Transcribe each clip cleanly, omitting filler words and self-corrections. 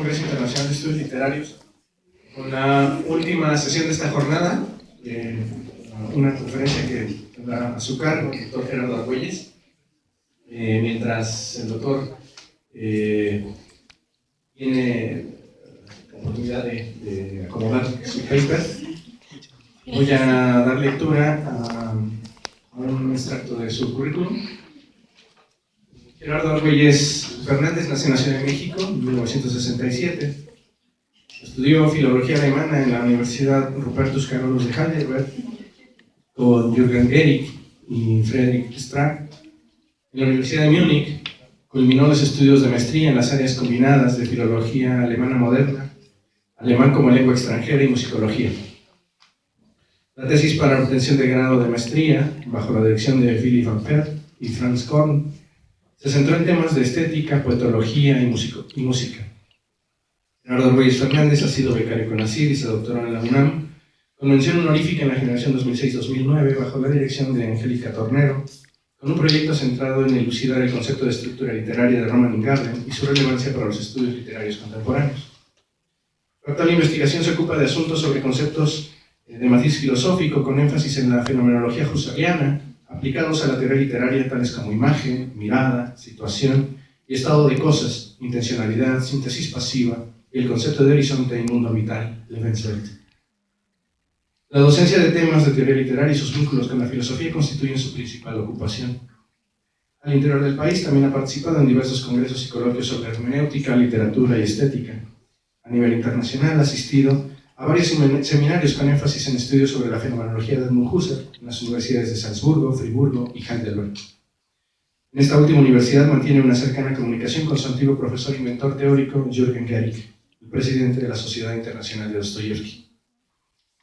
Congreso Internacional de Estudios Literarios, con la última sesión de esta jornada, una conferencia que tendrá a su cargo el doctor Gerardo Argüelles, mientras el doctor tiene la oportunidad de acomodar su paper. Voy a dar lectura a un extracto de su currículum. Gerardo Argüelles Fernández nació en la Ciudad de México en 1967. Estudió filología alemana en la Universidad Rupertus Carolus de Heidelberg con Jürgen Gehrig y Friedrich Strack. En la Universidad de Múnich culminó los estudios de maestría en las áreas combinadas de filología alemana moderna, alemán como lengua extranjera y musicología. La tesis para la obtención de grado de maestría, bajo la dirección de Willy van Perth y Franz Korn, se centró en temas de estética, poetología y música. Gerardo Argüelles Fernández ha sido becario CONACYT y se doctoró en la UNAM, con mención honorífica en la generación 2006-2009 bajo la dirección de Angélica Tornero, con un proyecto centrado en elucidar el concepto de estructura literaria de Roman Ingarden y su relevancia para los estudios literarios contemporáneos. Su actual investigación se ocupa de asuntos sobre conceptos de matiz filosófico con énfasis en la fenomenología husserliana, aplicados a la teoría literaria tales como imagen, mirada, situación y estado de cosas, intencionalidad, síntesis pasiva y el concepto de horizonte y mundo vital, Lebenswelt. La docencia de temas de teoría literaria y sus vínculos con la filosofía constituyen su principal ocupación. Al interior del país también ha participado en diversos congresos y coloquios sobre hermenéutica, literatura y estética. A nivel internacional ha asistido a varios seminarios con énfasis en estudios sobre la fenomenología de Edmund Husserl en las universidades de Salzburgo, Friburgo y Heidelberg. En esta última universidad mantiene una cercana comunicación con su antiguo profesor inventor teórico Jürgen Gehrig, el presidente de la Sociedad Internacional de Dostoyevsky.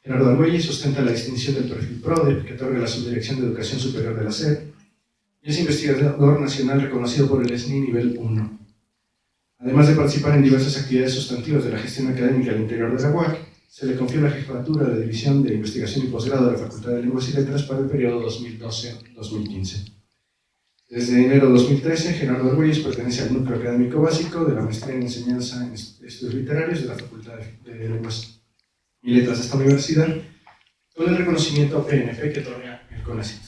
Gerardo Argüelles ostenta la distinción del perfil PRODEP que otorga la Subdirección de Educación Superior de la SED y es investigador nacional reconocido por el SNI nivel 1. Además de participar en diversas actividades sustantivas de la gestión académica al interior de la UAC, se le confió la jefatura de División de Investigación y Posgrado de la Facultad de Lenguas y Letras para el periodo 2012-2015. Desde enero de 2013, Gerardo Argüelles pertenece al núcleo académico básico de la Maestría en Enseñanza en Estudios Literarios de la Facultad de Lenguas y Letras de esta universidad, con el reconocimiento PNP que otorga el CONACYT.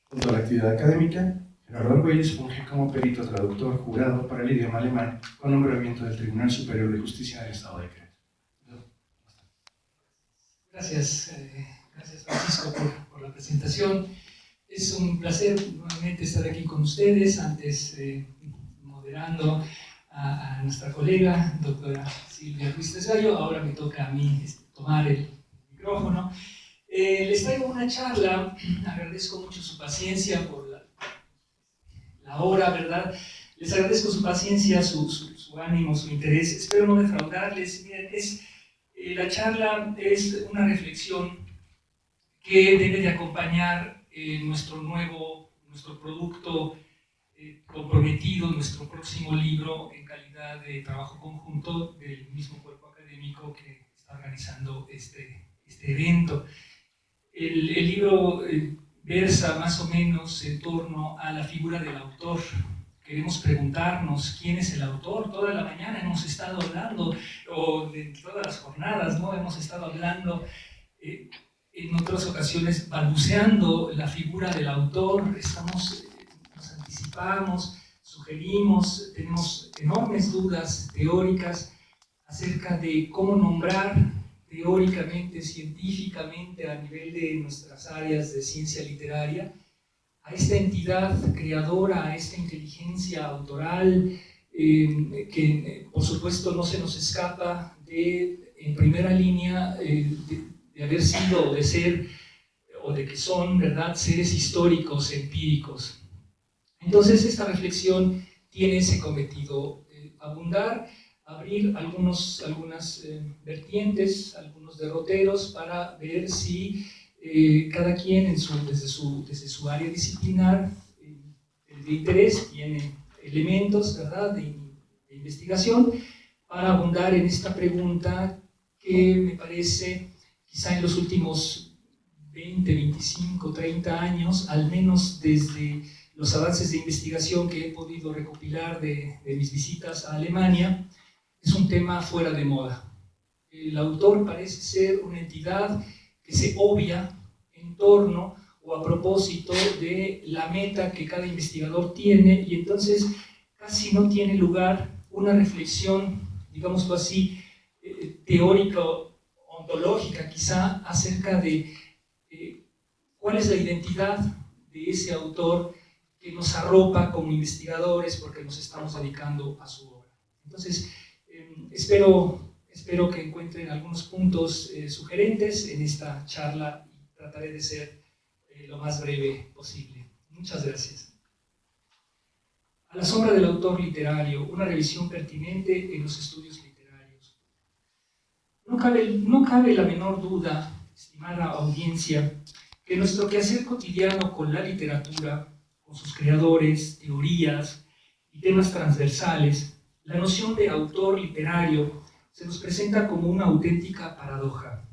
Junto a la actividad académica, Gerardo Argüelles funge como perito traductor jurado para el idioma alemán con nombramiento del Tribunal Superior de Justicia del Estado de Querétaro. Gracias Francisco por la presentación. Es un placer nuevamente estar aquí con ustedes, antes moderando a nuestra colega, doctora Silvia Ruiz Tresgallo. Ahora me toca a mí tomar el micrófono. Les traigo una charla, agradezco mucho su paciencia por la hora, ¿verdad? Les agradezco su paciencia, su ánimo, su interés. Espero no defraudarles. Miren, la charla es una reflexión que debe de acompañar nuestro producto comprometido, nuestro próximo libro en calidad de trabajo conjunto del mismo cuerpo académico que está organizando este evento. El libro versa más o menos en torno a la figura del autor. Queremos preguntarnos quién es el autor. Toda la mañana hemos estado hablando, o de todas las jornadas, ¿no? Hemos estado hablando en otras ocasiones balbuceando la figura del autor. Nos anticipamos, sugerimos, tenemos enormes dudas teóricas acerca de cómo nombrar teóricamente, científicamente, a nivel de nuestras áreas de ciencia literaria, a esta entidad creadora, a esta inteligencia autoral, que por supuesto no se nos escapa de, en primera línea, de haber sido, o de ser, o de que son, ¿verdad?, seres históricos, empíricos. Entonces esta reflexión tiene ese cometido, abundar, abrir algunas vertientes, algunos derroteros para ver si cada quien desde su área disciplinar de interés tiene elementos, ¿verdad?, de investigación para abundar en esta pregunta que me parece, quizá en los últimos 20, 25, 30 años, al menos desde los avances de investigación que he podido recopilar de mis visitas a Alemania, es un tema fuera de moda. El autor parece ser una entidad que se obvia en torno o a propósito de la meta que cada investigador tiene, y entonces casi no tiene lugar una reflexión, digámoslo así, teórica o ontológica quizá, acerca de cuál es la identidad de ese autor que nos arropa como investigadores porque nos estamos dedicando a su obra. Entonces, espero que encuentren algunos puntos sugerentes en esta charla y trataré de ser lo más breve posible. Muchas gracias. A la sombra del autor literario, una revisión pertinente en los estudios literarios. No cabe la menor duda, estimada audiencia, que nuestro quehacer cotidiano con la literatura, con sus creadores, teorías y temas transversales, la noción de autor literario se nos presenta como una auténtica paradoja.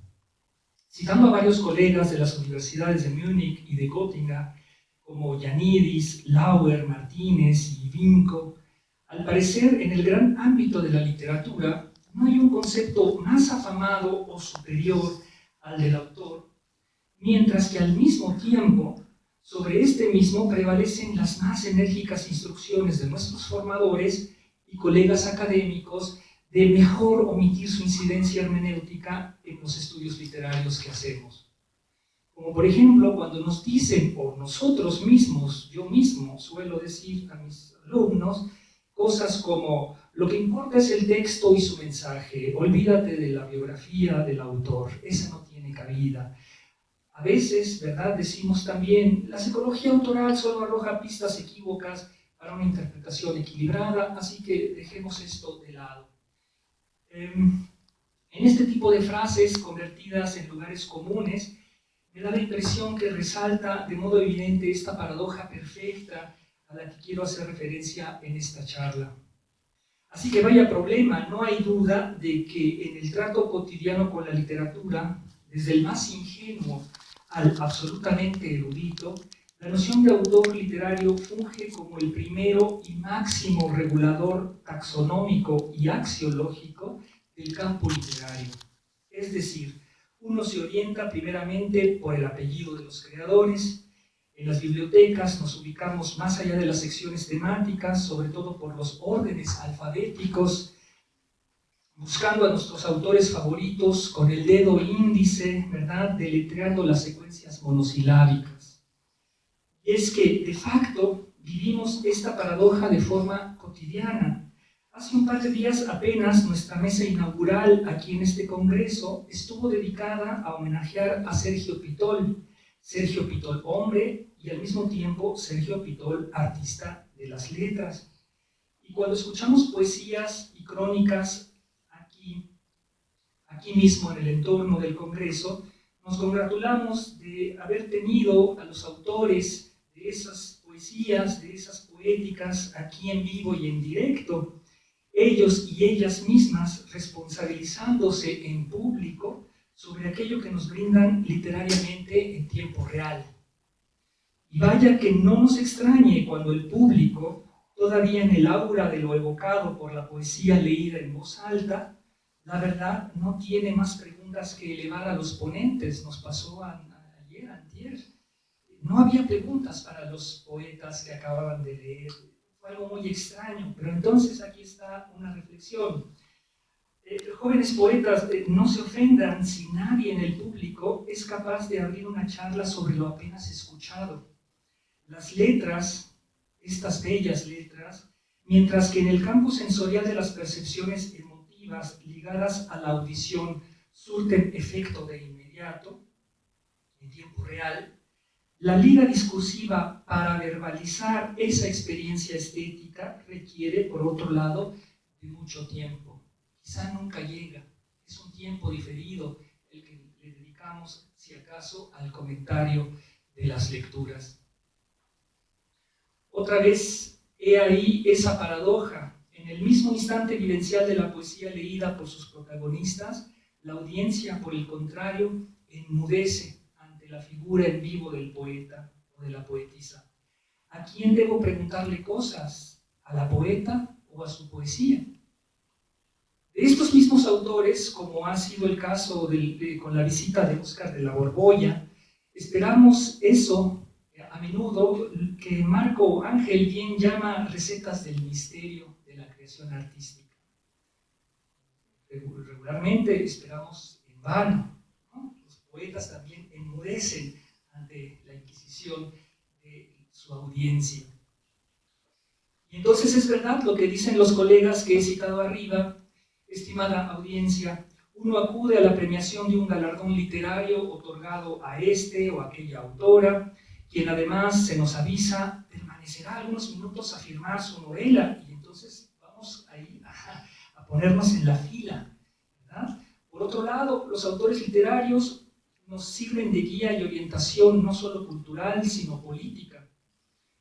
Citando a varios colegas de las universidades de Múnich y de Göttingen, como Ioannidis, Lauer, Martínez y Vinco, al parecer en el gran ámbito de la literatura no hay un concepto más afamado o superior al del autor, mientras que al mismo tiempo sobre este mismo prevalecen las más enérgicas instrucciones de nuestros formadores y colegas académicos de mejor omitir su incidencia hermenéutica en los estudios literarios que hacemos. Como por ejemplo, cuando nos dicen, o nosotros mismos, yo mismo suelo decir a mis alumnos, cosas como, lo que importa es el texto y su mensaje, olvídate de la biografía del autor, esa no tiene cabida. A veces, ¿verdad?, decimos también, la psicología autoral solo arroja pistas equívocas para una interpretación equilibrada, así que dejemos esto de lado. En este tipo de frases convertidas en lugares comunes, me da la impresión que resalta de modo evidente esta paradoja perfecta a la que quiero hacer referencia en esta charla. Así que vaya problema, no hay duda de que en el trato cotidiano con la literatura, desde el más ingenuo al absolutamente erudito, la noción de autor literario funge como el primero y máximo regulador taxonómico y axiológico del campo literario. Es decir, uno se orienta primeramente por el apellido de los creadores. En las bibliotecas nos ubicamos más allá de las secciones temáticas, sobre todo por los órdenes alfabéticos, buscando a nuestros autores favoritos con el dedo índice, ¿verdad?, deletreando las secuencias monosilábicas. Y es que, de facto, vivimos esta paradoja de forma cotidiana. Hace un par de días apenas nuestra mesa inaugural aquí en este congreso estuvo dedicada a homenajear a Sergio Pitol hombre y al mismo tiempo Sergio Pitol, artista de las letras. Y cuando escuchamos poesías y crónicas aquí mismo en el entorno del congreso, nos congratulamos de haber tenido a los autores de esas poesías, de esas poéticas, aquí en vivo y en directo, ellos y ellas mismas responsabilizándose en público sobre aquello que nos brindan literariamente en tiempo real. Y vaya que no nos extrañe cuando el público, todavía en el aura de lo evocado por la poesía leída en voz alta, la verdad no tiene más preguntas que elevar a los ponentes. Nos pasó ayer, antier. No había preguntas para los poetas que acababan de leer. Fue algo muy extraño, pero entonces aquí está una reflexión. Jóvenes poetas, no se ofendan si nadie en el público es capaz de abrir una charla sobre lo apenas escuchado. Las letras, estas bellas letras, mientras que en el campo sensorial de las percepciones emotivas ligadas a la audición surten efecto de inmediato, en tiempo real, la liga discursiva para verbalizar esa experiencia estética requiere, por otro lado, de mucho tiempo. Quizá nunca llega, es un tiempo diferido el que le dedicamos, si acaso, al comentario de las lecturas. Otra vez, he ahí esa paradoja. En el mismo instante vivencial de la poesía leída por sus protagonistas, la audiencia, por el contrario, enmudece ante la figura en vivo del poeta o de la poetisa. ¿A quién debo preguntarle cosas? ¿A la poeta o a su poesía? De estos mismos autores, como ha sido el caso con la visita de Óscar de la Borbolla, esperamos eso a menudo que Marco Ángel bien llama recetas del misterio de la creación artística. Regularmente esperamos en vano, ¿no? Los poetas también enmudecen ante la inquisición de su audiencia. Y entonces es verdad lo que dicen los colegas que he citado arriba: estimada audiencia, uno acude a la premiación de un galardón literario otorgado a este o aquella autora, quien además se nos avisa permanecerá algunos minutos a firmar su novela, y entonces vamos ahí a ponernos en la fila, ¿verdad? Por otro lado, los autores literarios nos sirven de guía y orientación no solo cultural, sino política.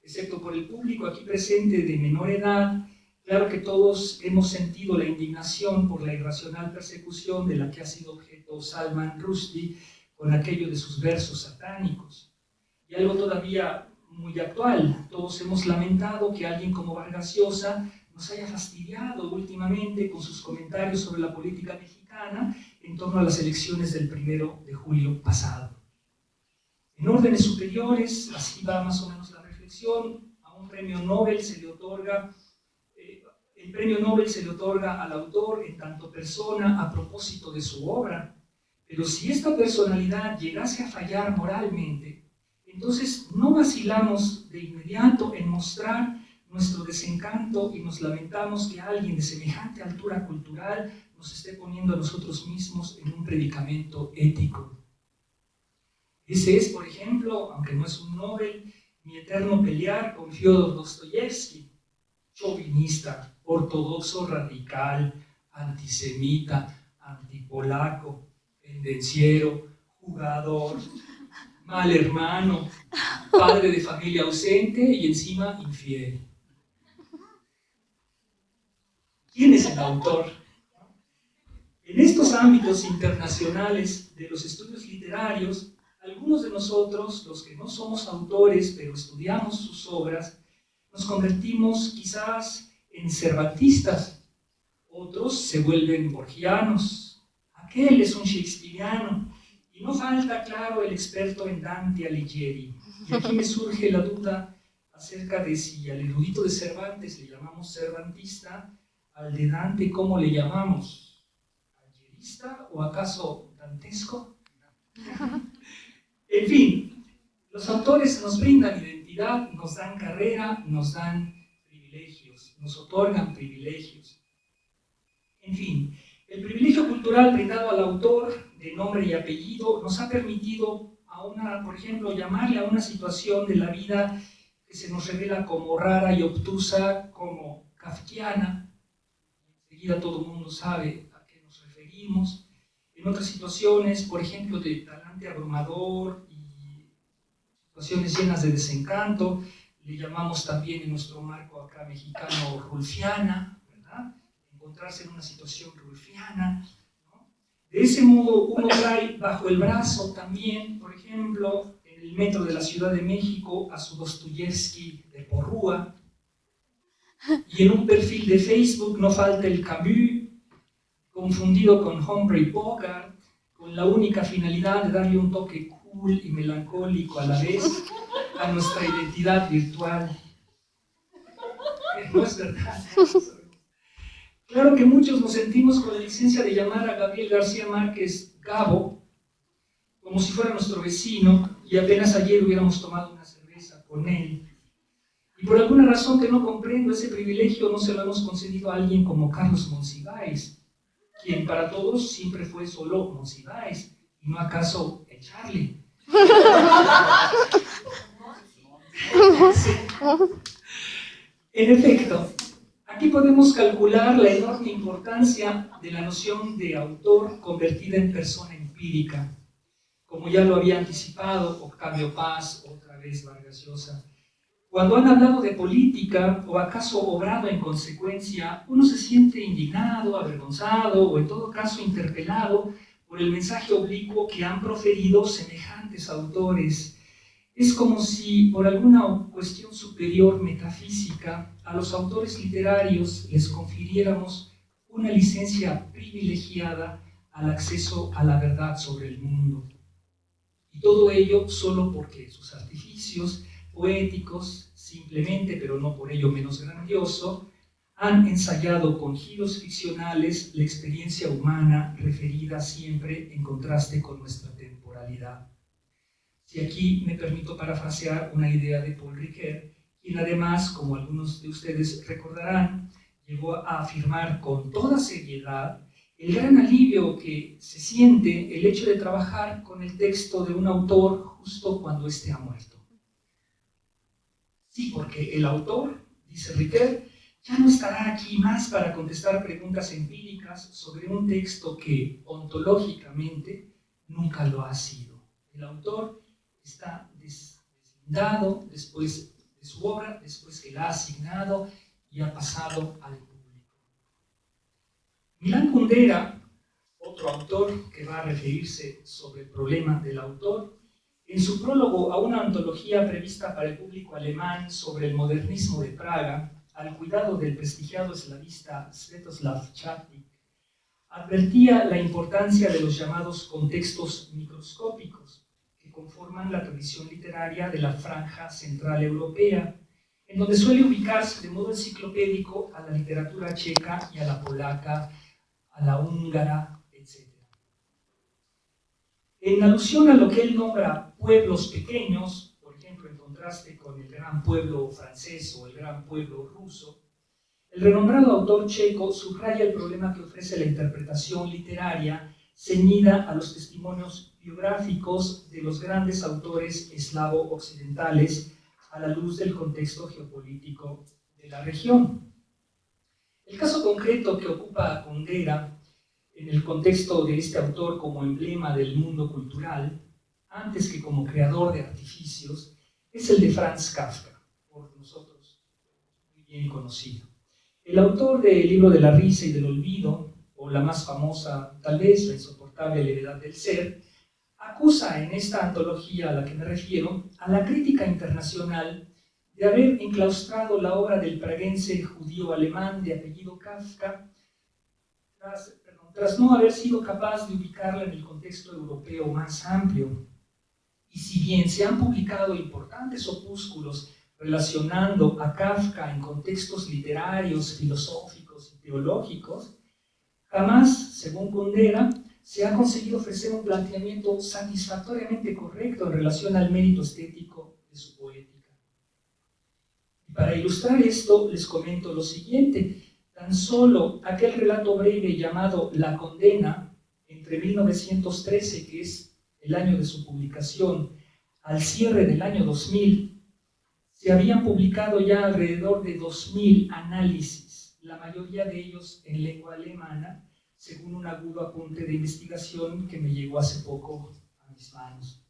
Excepto por el público aquí presente de menor edad, claro que todos hemos sentido la indignación por la irracional persecución de la que ha sido objeto Salman Rushdie con aquello de sus versos satánicos. Y algo todavía muy actual, todos hemos lamentado que alguien como Vargas Llosa nos haya fastidiado últimamente con sus comentarios sobre la política mexicana en torno a las elecciones del 1 de julio pasado. En órdenes superiores, así va más o menos la reflexión, a un premio Nobel se le otorga, el premio Nobel se le otorga al autor en tanto persona a propósito de su obra, pero si esta personalidad llegase a fallar moralmente, entonces no vacilamos de inmediato en mostrar nuestro desencanto y nos lamentamos que alguien de semejante altura cultural nos esté poniendo a nosotros mismos en un predicamento ético. Ese es, por ejemplo, aunque no es un Nobel, mi eterno pelear con Fyodor Dostoyevsky, chauvinista, ortodoxo radical, antisemita, antipolaco, pendenciero, jugador, mal hermano, padre de familia ausente y encima infiel. ¿Quién es el autor? En estos ámbitos internacionales de los estudios literarios, algunos de nosotros, los que no somos autores, pero estudiamos sus obras, nos convertimos quizás en cervantistas, otros se vuelven borgianos, aquel es un shakespeariano, y no falta, claro, el experto en Dante Alighieri. Y aquí me surge la duda acerca de si al erudito de Cervantes le llamamos cervantista, al de Dante, ¿cómo le llamamos? ¿Algierista o acaso dantesco? En fin, los autores nos brindan identidad, nos dan carrera, nos dan privilegios, nos otorgan privilegios. En fin, el privilegio cultural brindado al autor de nombre y apellido nos ha permitido por ejemplo, llamarle a una situación de la vida que se nos revela como rara y obtusa, como kafkiana. Enseguida todo el mundo sabe a qué nos referimos. En otras situaciones, por ejemplo, de talante abrumador y situaciones llenas de desencanto, le llamamos también en nuestro marco acá mexicano rulfiana, ¿verdad? Encontrarse en una situación rulfiana. De ese modo, uno trae bajo el brazo también, por ejemplo, en el metro de la Ciudad de México, a su Dostoyevsky de Porrúa, y en un perfil de Facebook no falta el Camus, confundido con Humphrey Bogart, con la única finalidad de darle un toque cool y melancólico a la vez a nuestra identidad virtual. No es verdad. Claro que muchos nos sentimos con la licencia de llamar a Gabriel García Márquez Gabo, como si fuera nuestro vecino, y apenas ayer hubiéramos tomado una cerveza con él. Y por alguna razón que no comprendo, ese privilegio no se lo hemos concedido a alguien como Carlos Monsiváis, quien para todos siempre fue solo Monsiváis, y no acaso el Charlie. En efecto, aquí podemos calcular la enorme importancia de la noción de autor convertida en persona empírica, como ya lo había anticipado Octavio Paz, otra vez Vargas Llosa. Cuando han hablado de política, o acaso obrado en consecuencia, uno se siente indignado, avergonzado, o en todo caso interpelado por el mensaje oblicuo que han proferido semejantes autores. Es como si, por alguna cuestión superior metafísica, a los autores literarios les confiriéramos una licencia privilegiada al acceso a la verdad sobre el mundo. Y todo ello solo porque sus artificios poéticos, simplemente, pero no por ello menos grandioso, han ensayado con giros ficcionales la experiencia humana referida siempre en contraste con nuestra temporalidad. Si aquí me permito parafrasear una idea de Paul Ricoeur, quien además, como algunos de ustedes recordarán, llegó a afirmar con toda seriedad el gran alivio que se siente el hecho de trabajar con el texto de un autor justo cuando éste ha muerto. Sí, porque el autor, dice Ricoeur, ya no estará aquí más para contestar preguntas empíricas sobre un texto que, ontológicamente, nunca lo ha sido. El autor está deslindado después de su obra, después que la ha asignado y ha pasado al público. Milan Kundera, otro autor que va a referirse sobre el problema del autor, en su prólogo a una antología prevista para el público alemán sobre el modernismo de Praga, al cuidado del prestigiado eslavista Sviatoslav Chladni, advertía la importancia de los llamados contextos microscópicos que conforman la tradición literaria de la franja central europea, en donde suele ubicarse de modo enciclopédico a la literatura checa y a la polaca, a la húngara, etc. En alusión a lo que él nombra pueblos pequeños, por ejemplo, en contraste con el gran pueblo francés o el gran pueblo ruso, el renombrado autor checo subraya el problema que ofrece la interpretación literaria ceñida a los testimonios biográficos de los grandes autores eslavo-occidentales a la luz del contexto geopolítico de la región. El caso concreto que ocupa a Kundera en el contexto de este autor como emblema del mundo cultural, antes que como creador de artificios, es el de Franz Kafka, por nosotros muy bien conocido. El autor del libro de la risa y del olvido, o la más famosa, tal vez, La insoportable levedad del ser, acusa en esta antología a la que me refiero a la crítica internacional de haber enclaustrado la obra del praguense judío alemán de apellido Kafka tras no haber sido capaz de ubicarla en el contexto europeo más amplio. Y si bien se han publicado importantes opúsculos relacionando a Kafka en contextos literarios, filosóficos y teológicos, jamás, según Kundera, se ha conseguido ofrecer un planteamiento satisfactoriamente correcto en relación al mérito estético de su poética. Y para ilustrar esto, les comento lo siguiente. Tan solo aquel relato breve llamado La condena, entre 1913, que es el año de su publicación, al cierre del año 2000, se habían publicado ya alrededor de 2000 análisis, la mayoría de ellos en lengua alemana, según un agudo apunte de investigación que me llegó hace poco a mis manos.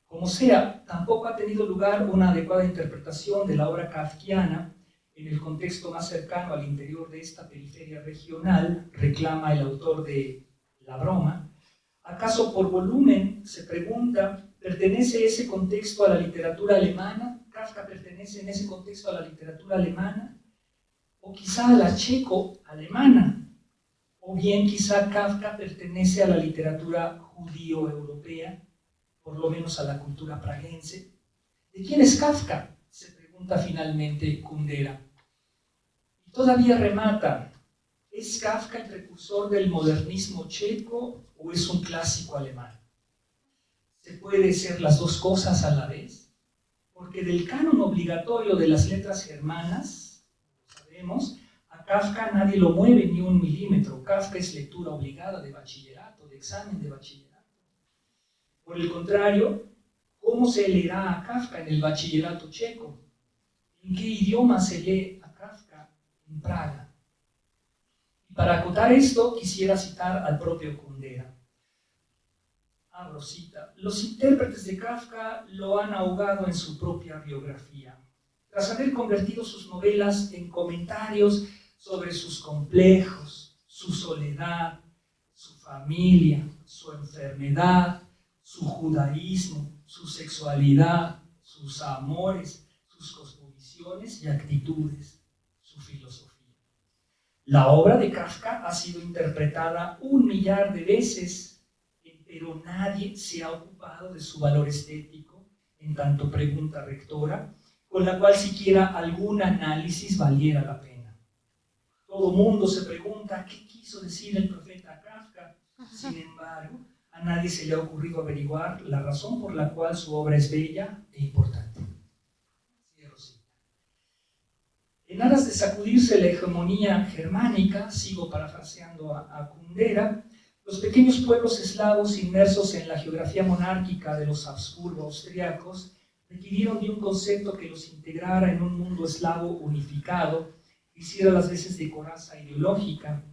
Como sea, tampoco ha tenido lugar una adecuada interpretación de la obra kafkiana en el contexto más cercano al interior de esta periferia regional, reclama el autor de La broma. ¿Acaso por volumen, se pregunta, pertenece ese contexto a la literatura alemana? ¿Kafka pertenece en ese contexto a la literatura alemana? ¿O quizá a la checo-alemana? ¿O bien quizá Kafka pertenece a la literatura judío-europea, por lo menos a la cultura praguense? ¿De quién es Kafka?, se pregunta finalmente Kundera. Y todavía remata, ¿es Kafka el precursor del modernismo checo o es un clásico alemán? ¿Se puede ser las dos cosas a la vez? Porque del canon obligatorio de las letras germanas, sabemos, a Kafka nadie lo mueve ni un milímetro. Kafka es lectura obligada de bachillerato, de examen de bachillerato. Por el contrario, ¿cómo se leerá a Kafka en el bachillerato checo? ¿En qué idioma se lee a Kafka en Praga? Y para acotar esto, quisiera citar al propio Kundera. Abro cita. Los intérpretes de Kafka lo han ahogado en su propia biografía, tras haber convertido sus novelas en comentarios sobre sus complejos, su soledad, su familia, su enfermedad, su judaísmo, su sexualidad, sus amores, sus cosmovisiones y actitudes, su filosofía. La obra de Kafka ha sido interpretada 1 millar de veces, pero nadie se ha ocupado de su valor estético, en tanto pregunta rectora, con la cual siquiera algún análisis valiera la pena. Todo mundo se pregunta qué quiso decir el profeta Kafka. Sin embargo, a nadie se le ha ocurrido averiguar la razón por la cual su obra es bella e importante. En aras de sacudirse la hegemonía germánica, sigo parafraseando a Kundera, los pequeños pueblos eslavos inmersos en la geografía monárquica de los Habsburgo austriacos requirieron de un concepto que los integrara en un mundo eslavo unificado, que hiciera las veces de coraza ideológica.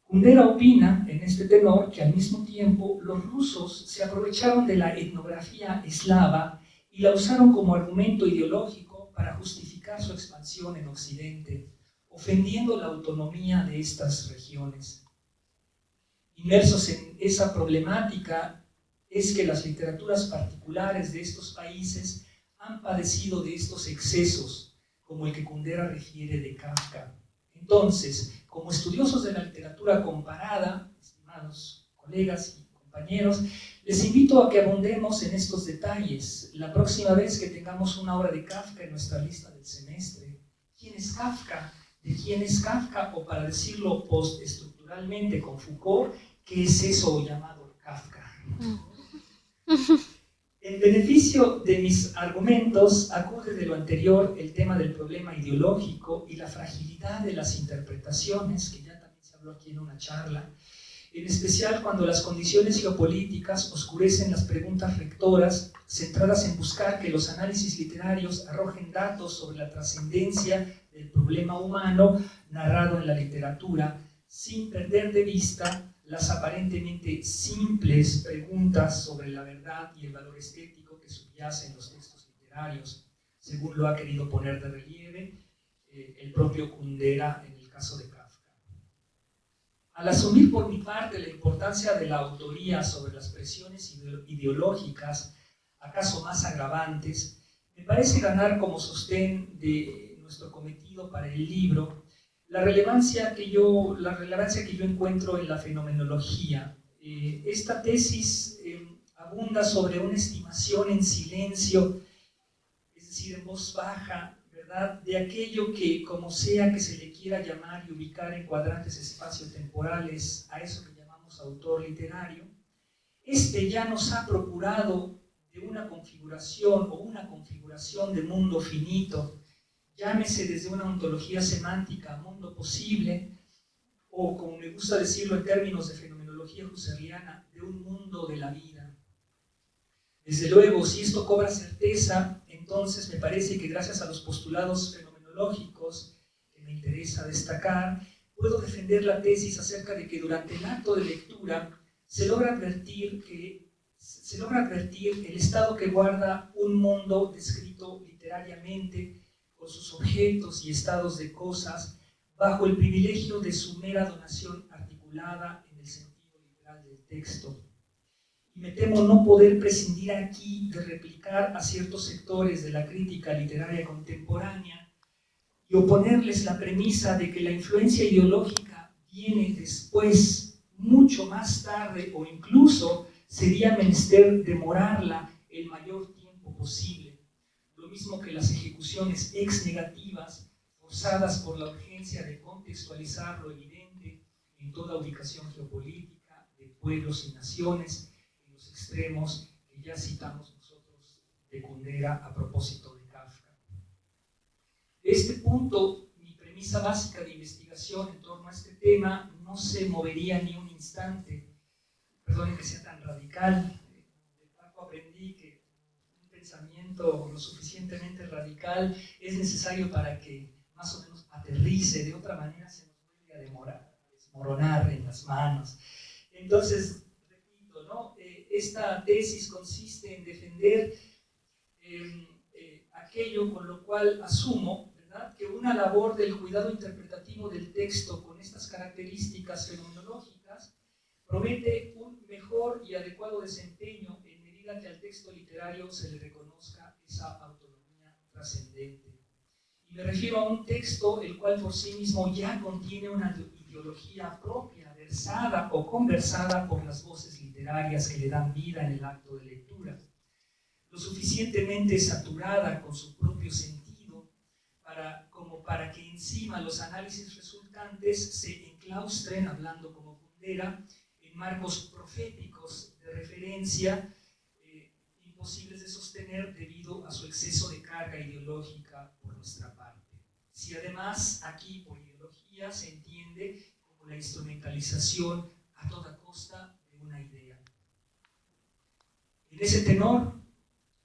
Kundera opina en este tenor que al mismo tiempo los rusos se aprovecharon de la etnografía eslava y la usaron como argumento ideológico para justificar su expansión en Occidente, ofendiendo la autonomía de estas regiones. Inmersos en esa problemática es que las literaturas particulares de estos países han padecido de estos excesos, como el que Kundera refiere de Kafka. Entonces, como estudiosos de la literatura comparada, estimados colegas y compañeros, les invito a que abundemos en estos detalles. La próxima vez que tengamos una obra de Kafka en nuestra lista del semestre, ¿quién es Kafka? ¿De quién es Kafka? O para decirlo postestructuralmente con Foucault, ¿qué es eso llamado Kafka? En beneficio de mis argumentos, acude de lo anterior el tema del problema ideológico y la fragilidad de las interpretaciones, que ya también se habló aquí en una charla, en especial cuando las condiciones geopolíticas oscurecen las preguntas rectoras centradas en buscar que los análisis literarios arrojen datos sobre la trascendencia del problema humano narrado en la literatura, sin perder de vista las aparentemente simples preguntas sobre la verdad y el valor estético que subyacen los textos literarios, según lo ha querido poner de relieve el propio Kundera en el caso de Kafka. Al asumir por mi parte la importancia de la autoría sobre las presiones ideológicas, acaso más agravantes, me parece ganar como sostén de nuestro cometido para el libro la relevancia que yo encuentro en la fenomenología. Esta tesis abunda sobre una estimación en silencio, es decir, en voz baja, ¿verdad?, de aquello que, como sea que se le quiera llamar y ubicar en cuadrantes espaciotemporales, a eso que llamamos autor literario, este ya nos ha procurado de una configuración de mundo finito, llámese desde una ontología semántica, mundo posible, o como me gusta decirlo en términos de fenomenología husserliana, de un mundo de la vida. Desde luego, si esto cobra certeza, entonces me parece que gracias a los postulados fenomenológicos que me interesa destacar, puedo defender la tesis acerca de que durante el acto de lectura se logra advertir el estado que guarda un mundo descrito literariamente con sus objetos y estados de cosas bajo el privilegio de su mera donación articulada en el sentido literal del texto. Y me temo no poder prescindir aquí de replicar a ciertos sectores de la crítica literaria contemporánea y oponerles la premisa de que la influencia ideológica viene después, mucho más tarde, o incluso sería menester demorarla el mayor tiempo posible. Lo mismo que las ejecuciones ex negativas, forzadas por la urgencia de contextualizar lo evidente en toda ubicación geopolítica de pueblos y naciones, en los extremos que ya citamos nosotros de Kundera a propósito de Kafka. De este punto, mi premisa básica de investigación en torno a este tema no se movería ni un instante. Perdonen que sea tan radical. De Paco aprendí que un pensamiento lo suficientemente radical es necesario para que más o menos aterrice, de otra manera se nos vuelve a desmoronar en las manos. Entonces, repito, ¿no? Esta tesis consiste en defender aquello con lo cual asumo, ¿verdad?, que una labor del cuidado interpretativo del texto con estas características fenomenológicas promete un mejor y adecuado desempeño en medida que al texto literario se le reconozca esa autonomía trascendente. Y Me refiero a un texto el cual por sí mismo ya contiene una ideología propia, versada o conversada por las voces literarias que le dan vida en el acto de lectura, lo suficientemente saturada con su propio sentido como para que encima los análisis resultantes se enclaustren, hablando como Kundera, en marcos proféticos de referencia imposibles de sostener debido a su exceso de carga ideológica por nuestra parte. Si además aquí por ideología se entiende como la instrumentalización a toda costa de una idea. En ese tenor,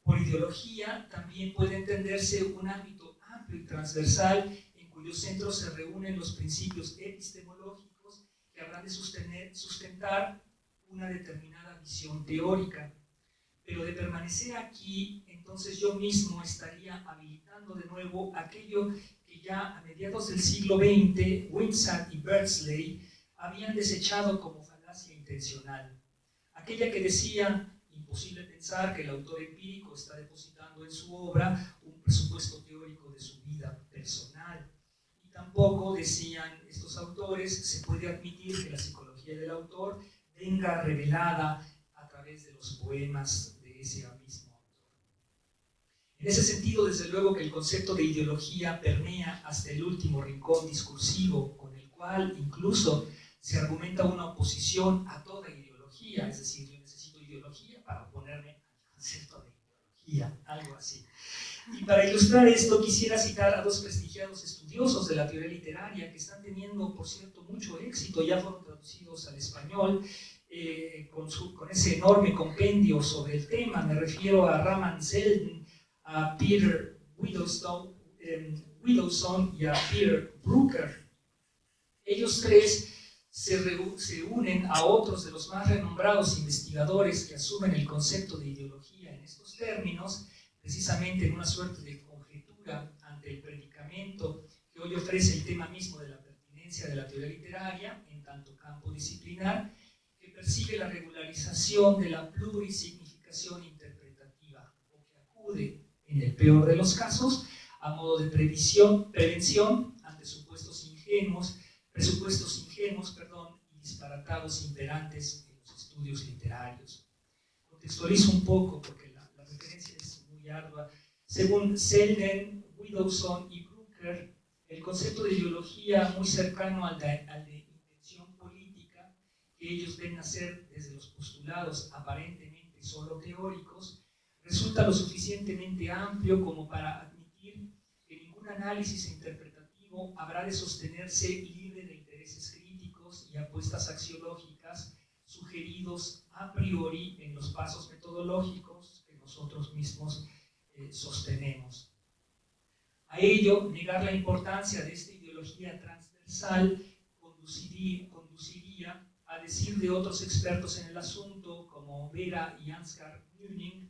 por ideología también puede entenderse un ámbito amplio y transversal en cuyo centro se reúnen los principios epistemológicos que habrán de sustentar una determinada visión teórica. Pero de permanecer aquí, entonces yo mismo estaría habilitando de nuevo aquello que ya a mediados del siglo XX Winsat y Beardsley habían desechado como falacia intencional. Aquella que decía: imposible pensar que el autor empírico está depositando en su obra un presupuesto teórico de su vida personal. Y tampoco, decían estos autores, se puede admitir que la psicología del autor venga revelada a través de los poemas de ese mismo autor. En ese sentido, desde luego que el concepto de ideología permea hasta el último rincón discursivo, con el cual incluso se argumenta una oposición a toda ideología, es decir, yo necesito ideología para oponerme al concepto de ideología, algo así. Y para ilustrar esto quisiera citar a dos prestigiados estudiosos de la teoría literaria que están teniendo, por cierto, mucho éxito, ya fueron traducidos al español, con ese enorme compendio sobre el tema. Me refiero a Raman Selden, a Peter Widowson y a Peter Brooker. Ellos tres se unen a otros de los más renombrados investigadores que asumen el concepto de ideología en estos términos, precisamente en una suerte de conjetura ante el predicamento que hoy ofrece el tema mismo de la pertinencia de la teoría literaria en tanto campo disciplinar, que persigue la regularización de la plurisignificación interpretativa, o que acude, en el peor de los casos, a modo de prevención ante presupuestos ingenuos y disparatados imperantes en los estudios literarios. Contextualizo un poco porque la referencia es muy ardua. Según Selden, Widowson y Brooker, el concepto de ideología muy cercano al de intención política, que ellos ven nacer desde los postulados aparentemente solo teóricos, resulta lo suficientemente amplio como para admitir que ningún análisis interpretativo habrá de sostenerse libre de intereses críticos y apuestas axiológicas sugeridos a priori en los pasos metodológicos que nosotros mismos sostenemos. A ello, negar la importancia de esta ideología transversal conduciría, a decir de otros expertos en el asunto, como Vera y Ansgar Mühling,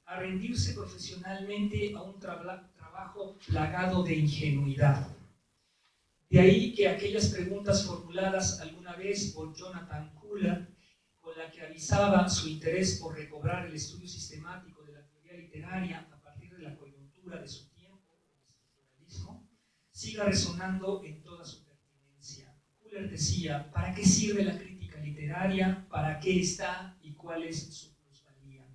a rendirse profesionalmente a un trabajo plagado de ingenuidad. De ahí que aquellas preguntas formuladas alguna vez por Jonathan Kuhler, con la que avisaba su interés por recobrar el estudio sistemático de la teoría literaria a partir de la coyuntura de su tiempo, el estructuralismo, siga resonando en toda su pertinencia. Kuhler decía: ¿para qué sirve la crítica literaria? ¿Para qué está? ¿Y cuál es su plusvalía?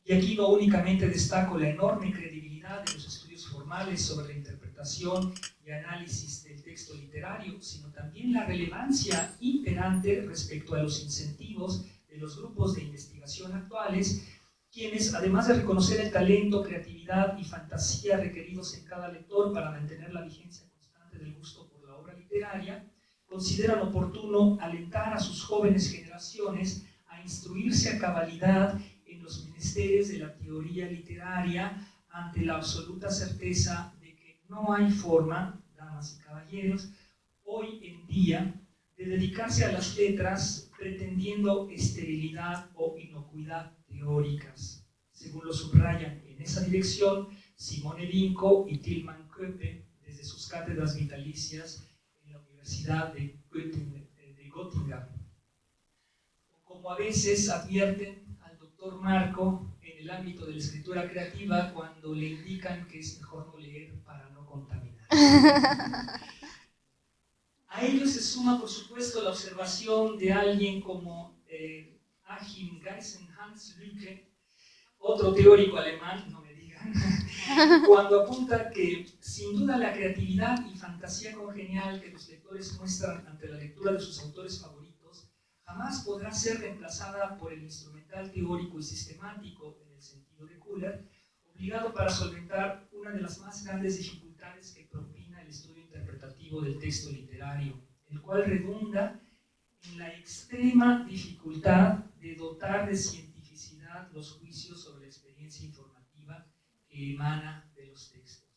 Y aquí no únicamente destaco la enorme credibilidad de los estudios formales sobre la interpretación y análisis del texto literario, sino también la relevancia imperante respecto a los incentivos de los grupos de investigación actuales, quienes, además de reconocer el talento, creatividad y fantasía requeridos en cada lector para mantener la vigencia constante del gusto por la obra literaria, consideran oportuno alentar a sus jóvenes generaciones a instruirse a cabalidad en los menesteres de la teoría literaria, ante la absoluta certeza de que no hay forma, damas y caballeros, hoy en día, de dedicarse a las letras pretendiendo esterilidad o inocuidad teóricas, según lo subrayan en esa dirección Simone Vinco y Tilman Köppe desde sus cátedras vitalicias en la Universidad de Göttingen. Como a veces advierten al doctor Marco en el ámbito de la escritura creativa cuando le indican que es mejor no leer para no contaminar. A ello se suma, por supuesto, la observación de alguien como Achim Geisenhans Lücke, otro teórico alemán, no me digan, cuando apunta que sin duda la creatividad y fantasía congenial que los lectores muestran ante la lectura de sus autores favoritos jamás podrá ser reemplazada por el instrumental teórico y sistemático, en el sentido de Köhler, obligado para solventar una de las más grandes dificultades que propina el estudio interpretativo del texto literario, el cual redunda en la extrema dificultad de dotar de cientificidad los juicios sobre la experiencia informativa que emana de los textos.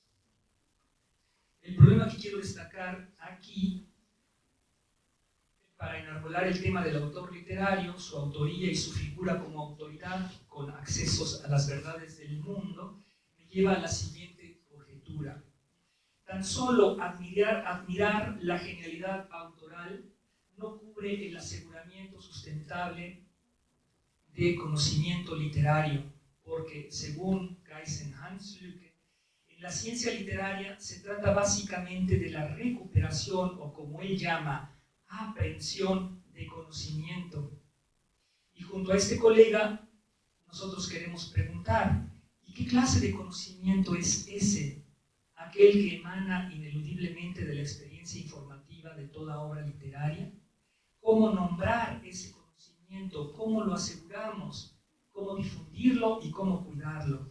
El problema que quiero destacar aquí, para enarbolar el tema del autor literario, su autoría y su figura como autoridad con accesos a las verdades del mundo, me lleva a la siguiente conjetura. Tan solo admirar la genialidad autoral no cubre el aseguramiento sustentable de conocimiento literario, porque, según Geisenhans Lücke, en la ciencia literaria se trata básicamente de la recuperación, o como él llama, aprehensión de conocimiento. Y junto a este colega, nosotros queremos preguntar, ¿y qué clase de conocimiento es ese? Aquel que emana ineludiblemente de la experiencia informativa de toda obra literaria. ¿Cómo nombrar ese conocimiento? ¿Cómo lo aseguramos? ¿Cómo difundirlo y cómo cuidarlo?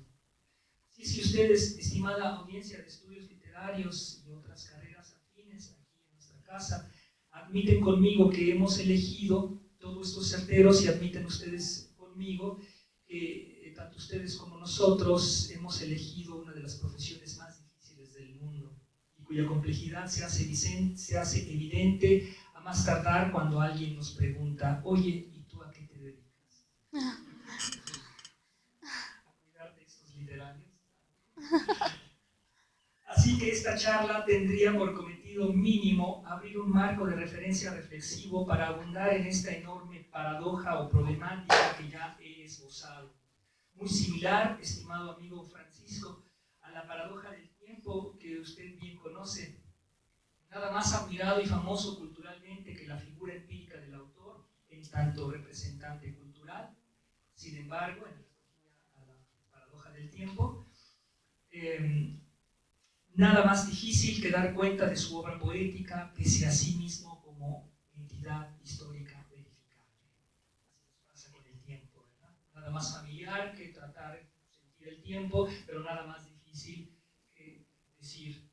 Si es que ustedes, estimada audiencia de estudios literarios y otras carreras afines aquí en nuestra casa, admiten conmigo que hemos elegido, todos estos certeros, y admiten ustedes conmigo que tanto ustedes como nosotros hemos elegido una de las profesiones más difíciles del mundo y cuya complejidad se hace evidente a más tardar cuando alguien nos pregunta, oye, ¿y tú a qué te dedicas? ¿A cuidar textos literarios? Así que esta charla tendría por cometido mínimo abrir un marco de referencia reflexivo para abundar en esta enorme paradoja o problemática que ya he esbozado. Muy similar, estimado amigo Francisco, a la paradoja del tiempo que usted bien conoce. Nada más admirado y famoso culturalmente que la figura empírica del autor, en tanto representante cultural. Sin embargo, en analogía a la paradoja del tiempo, nada más difícil que dar cuenta de su obra poética, pese a sí mismo como entidad histórica verificable. Así nos pasa con el tiempo, ¿verdad? Nada más familiar que tratar de sentir el tiempo, pero nada más difícil que decir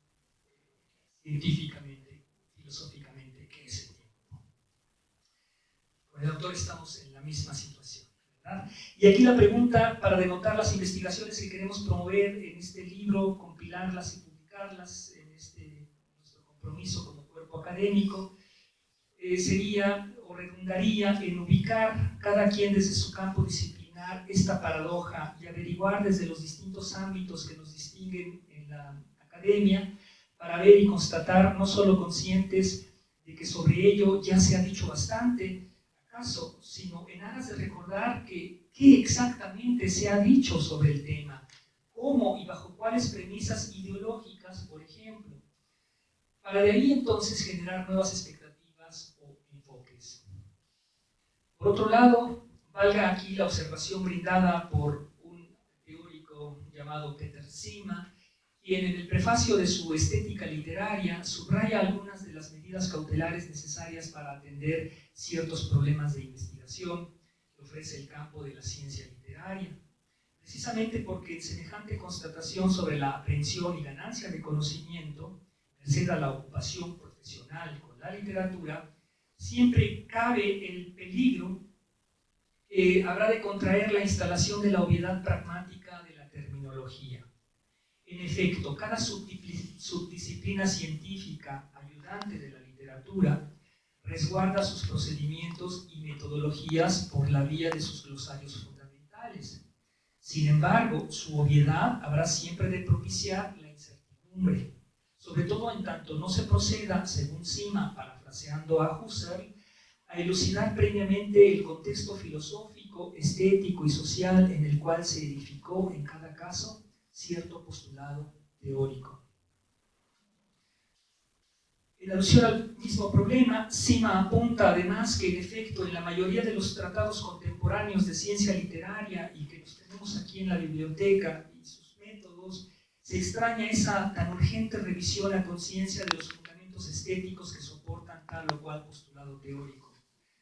científicamente, filosóficamente, qué es el tiempo. Con el autor estamos en la misma situación, ¿verdad? Y aquí la pregunta, para denotar las investigaciones que queremos promover en este libro, compilarlas y publicarlas en nuestro compromiso como cuerpo académico, sería o redundaría en ubicar cada quien desde su campo disciplinar esta paradoja y averiguar desde los distintos ámbitos que nos distinguen en la academia para ver y constatar, no solo conscientes de que sobre ello ya se ha dicho bastante, acaso, sino en aras de recordar qué exactamente se ha dicho sobre el tema, cómo y bajo cuáles premisas ideológicas, por ejemplo, para de ahí entonces generar nuevas expectativas o enfoques. Por otro lado, valga aquí la observación brindada por un teórico llamado Peter Sima, quien en el prefacio de su Estética literaria subraya algunas de las medidas cautelares necesarias para atender ciertos problemas de investigación que ofrece el campo de la ciencia literaria. Precisamente porque en semejante constatación sobre la aprehensión y ganancia de conocimiento, merced a la ocupación profesional con la literatura, siempre cabe el peligro que habrá de contraer la instalación de la obviedad pragmática de la terminología. En efecto, cada subdisciplina científica ayudante de la literatura resguarda sus procedimientos y metodologías por la vía de sus glosarios fundamentales. Sin embargo, su obviedad habrá siempre de propiciar la incertidumbre, sobre todo en tanto no se proceda, según Sima, parafraseando a Husserl, a elucidar previamente el contexto filosófico, estético y social en el cual se edificó en cada caso cierto postulado teórico. En alusión al mismo problema, Sima apunta además que en efecto en la mayoría de los tratados contemporáneos de ciencia literaria y que los tenemos aquí en la biblioteca y sus métodos, se extraña esa tan urgente revisión a conciencia de los fundamentos estéticos que soportan tal o cual postulado teórico.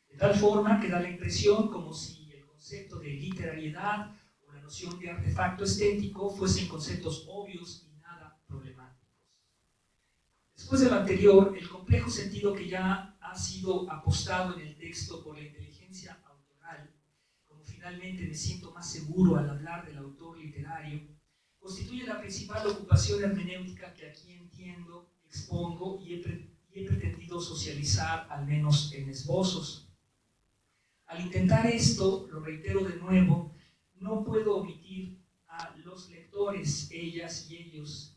De tal forma que da la impresión como si el concepto de literariedad o la noción de artefacto estético fuesen conceptos obvios y nada problemáticos. Después de lo anterior, el complejo sentido que ya ha sido apostado en el texto por la inteligencia autoral, como finalmente me siento más seguro al hablar del autor literario, constituye la principal ocupación hermenéutica que aquí entiendo, expongo y he pretendido socializar, al menos en esbozos. Al intentar esto, lo reitero de nuevo, no puedo omitir a los lectores, ellas y ellos,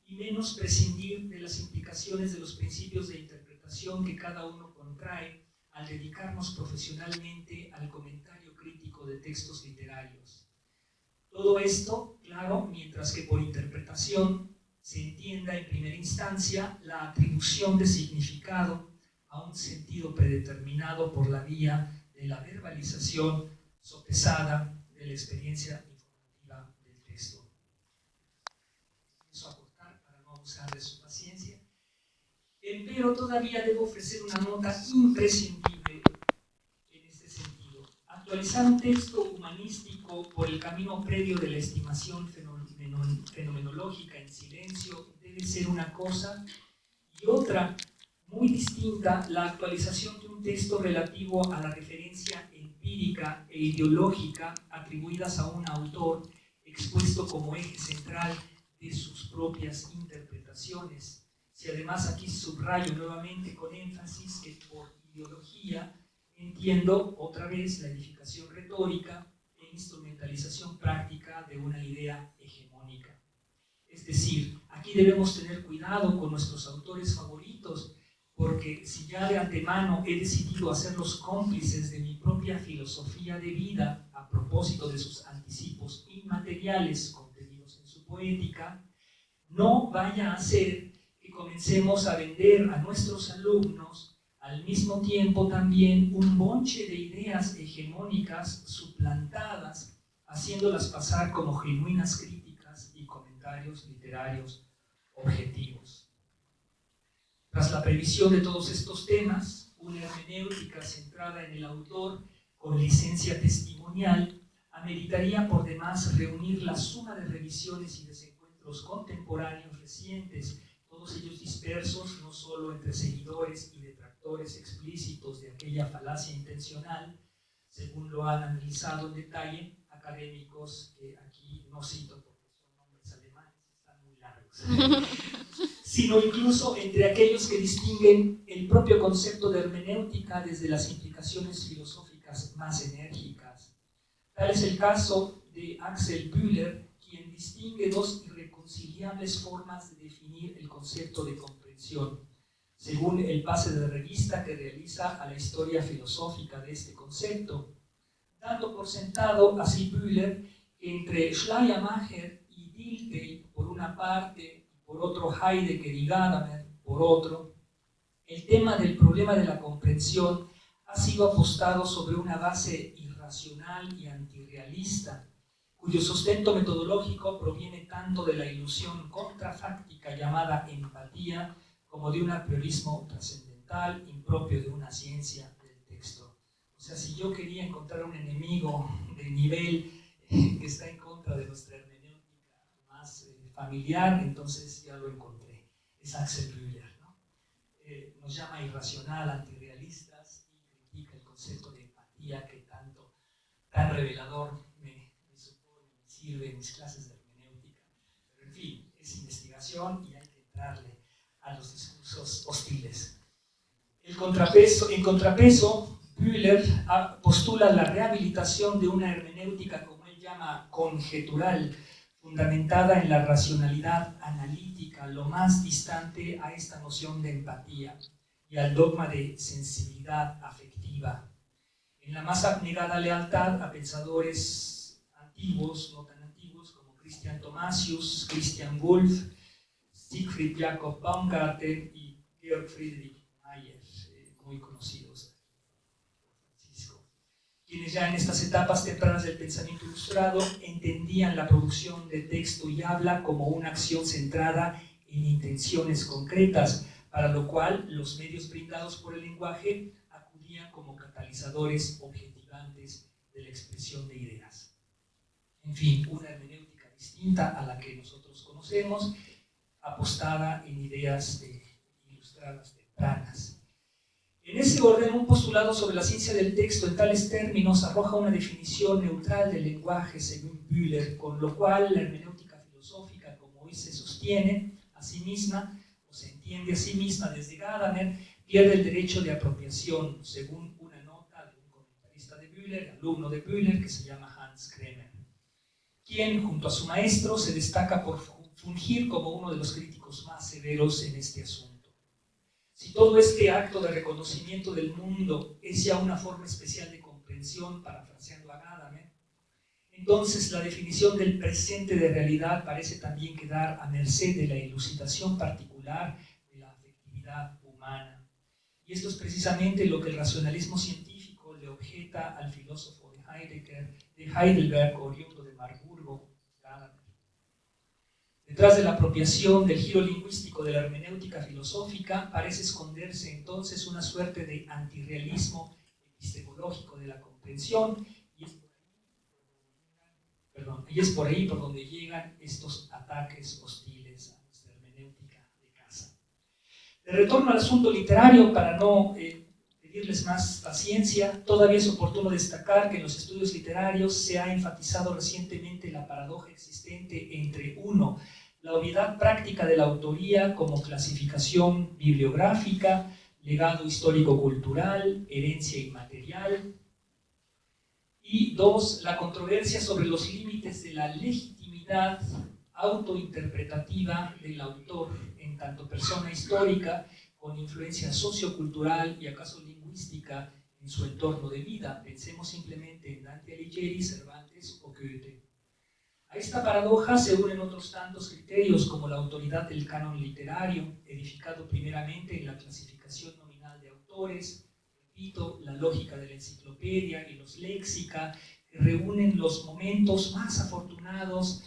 y menos prescindir de las implicaciones de los principios de interpretación que cada uno contrae al dedicarnos profesionalmente al comentario crítico de textos literarios. Todo esto, claro, mientras que por interpretación se entienda en primera instancia la atribución de significado a un sentido predeterminado por la vía de la verbalización sopesada de la experiencia informativa del texto. Eso aportar para no abusar de su paciencia. Pero todavía debo ofrecer una nota imprescindible en este sentido. Actualizar un texto humanístico por el camino previo de la estimación fenomenológica en silencio debe ser una cosa, y otra muy distinta, la actualización de un texto relativo a la referencia empírica e ideológica atribuidas a un autor expuesto como eje central de sus propias interpretaciones. Si además aquí subrayo nuevamente con énfasis que por ideología entiendo otra vez la edificación retórica e instrumentalización práctica de una idea hegemónica. Es decir, aquí debemos tener cuidado con nuestros autores favoritos, porque si ya de antemano he decidido hacerlos cómplices de mi propia filosofía de vida a propósito de sus anticipos inmateriales contenidos en su poética, no vaya a ser que comencemos a vender a nuestros alumnos al mismo tiempo también un bonche de ideas hegemónicas suplantadas, haciéndolas pasar como genuinas críticas y comentarios literarios objetivos. Tras la previsión de todos estos temas, una hermenéutica centrada en el autor con licencia testimonial ameritaría por demás reunir la suma de revisiones y desencuentros contemporáneos recientes, todos ellos dispersos no solo entre seguidores y detractores explícitos de aquella falacia intencional, según lo han analizado en detalle académicos que aquí no cito porque son nombres alemanes, están muy largos, sino incluso entre aquellos que distinguen el propio concepto de hermenéutica desde las implicaciones filosóficas más enérgicas. Tal es el caso de Axel Bühler, quien distingue dos irreconciliables formas de definir el concepto de comprensión, según el pase de revista que realiza a la historia filosófica de este concepto, dando por sentado, así Bühler, que entre Schleiermacher y Dilthey, por una parte, por otro Heidegger y Gadamer, por otro, el tema del problema de la comprensión ha sido apostado sobre una base irracional y antirrealista, cuyo sustento metodológico proviene tanto de la ilusión contrafáctica llamada empatía, como de un apriorismo trascendental impropio de una ciencia del texto. O sea, si yo quería encontrar un enemigo de nivel que está en contra de nuestra hermenéutica más familiar, entonces ya lo encontré. Es Axel Bühler, ¿no? Nos llama irracional, antirrealistas y critica el concepto de empatía que tan revelador me supone, me sirve en mis clases de hermenéutica. Pero en fin, es investigación y hay que entrarle a los discursos hostiles. En contrapeso, Bühler postula la rehabilitación de una hermenéutica, como él llama, conjetural, fundamentada en la racionalidad analítica, lo más distante a esta noción de empatía. y al dogma de sensibilidad afectiva, en la más abnegada lealtad a pensadores antiguos, no tan antiguos, como Christian Thomasius, Christian Wolff, Siegfried Jakob Baumgarten y Georg Friedrich Mayer, muy conocidos, Francisco, quienes ya en estas etapas tempranas del pensamiento ilustrado entendían la producción de texto y habla como una acción centrada en intenciones concretas, para lo cual los medios brindados por el lenguaje acudían como catalizadores objetivantes de la expresión de ideas. En fin, una hermenéutica distinta a la que nosotros conocemos, apostada en ideas ilustradas tempranas. En ese orden, un postulado sobre la ciencia del texto en tales términos arroja una definición neutral del lenguaje según Bühler, con lo cual la hermenéutica filosófica, como hoy se sostiene a sí misma, o se entiende a sí misma desde Gadamer, pierde el derecho de apropiación, según una nota de un comentarista de Bühler, alumno de Bühler, que se llama Hans Kremer, quien, junto a su maestro, se destaca por fungir como uno de los críticos más severos en este asunto. Si todo este acto de reconocimiento del mundo es ya una forma especial de comprensión, parafraseando a Gadamer, entonces la definición del presente de realidad parece también quedar a merced de la elucidación particular de la afectividad humana. Y esto es precisamente lo que el racionalismo científico le objeta al filósofo de Heidelberg, oriundo de Marburgo, Gadamer. Detrás de la apropiación del giro lingüístico de la hermenéutica filosófica parece esconderse entonces una suerte de antirrealismo epistemológico de la comprensión, y es por ahí por donde llegan estos ataques hostiles a nuestra hermenéutica de casa. De retorno al asunto literario, para no pedirles más paciencia, todavía es oportuno destacar que en los estudios literarios se ha enfatizado recientemente la paradoja existente entre, uno, la obviedad práctica de la autoría como clasificación bibliográfica, legado histórico-cultural, herencia inmaterial, y dos, la controversia sobre los límites de la legitimidad autointerpretativa del autor en tanto persona histórica con influencia sociocultural y acaso lingüística en su entorno de vida. Pensemos simplemente en Dante Alighieri, Cervantes o Goethe. A esta paradoja se unen otros tantos criterios como la autoridad del canon literario, edificado primeramente en la clasificación nominal de autores, la lógica de la enciclopedia y los léxica, que reúnen los momentos más afortunados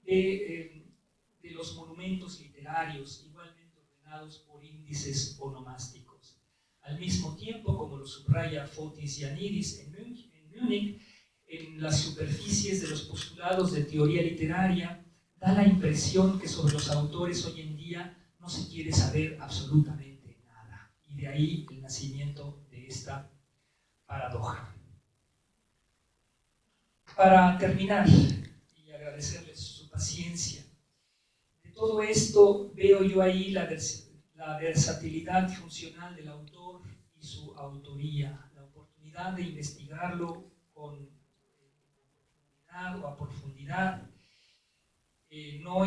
de los monumentos literarios, igualmente ordenados por índices onomásticos. Al mismo tiempo, como lo subraya Fotis Ioannidis en Múnich, en las superficies de los postulados de teoría literaria, da la impresión que sobre los autores hoy en día no se quiere saber absolutamente nada. Y de ahí el nacimiento de esta paradoja. Para terminar, y agradecerles su paciencia, de todo esto veo yo ahí la versatilidad funcional del autor y su autoría, la oportunidad de investigarlo con o a profundidad, no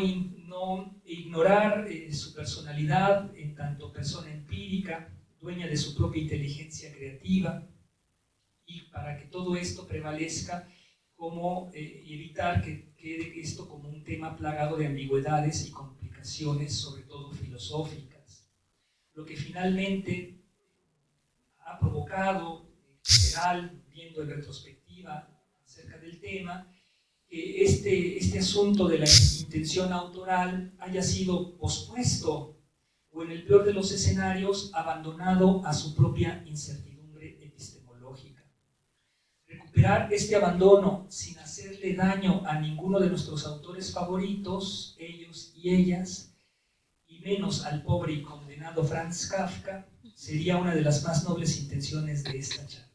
ignorar su personalidad en tanto persona empírica, dueña de su propia inteligencia creativa, y para que todo esto prevalezca, como evitar que quede esto como un tema plagado de ambigüedades y complicaciones, sobre todo filosóficas. Lo que finalmente ha provocado, en general, viendo en retrospectiva acerca del tema, que este asunto de la intención autoral haya sido pospuesto o, en el peor de los escenarios, abandonado a su propia incertidumbre epistemológica. Recuperar este abandono sin hacerle daño a ninguno de nuestros autores favoritos, ellos y ellas, y menos al pobre y condenado Franz Kafka, sería una de las más nobles intenciones de esta charla.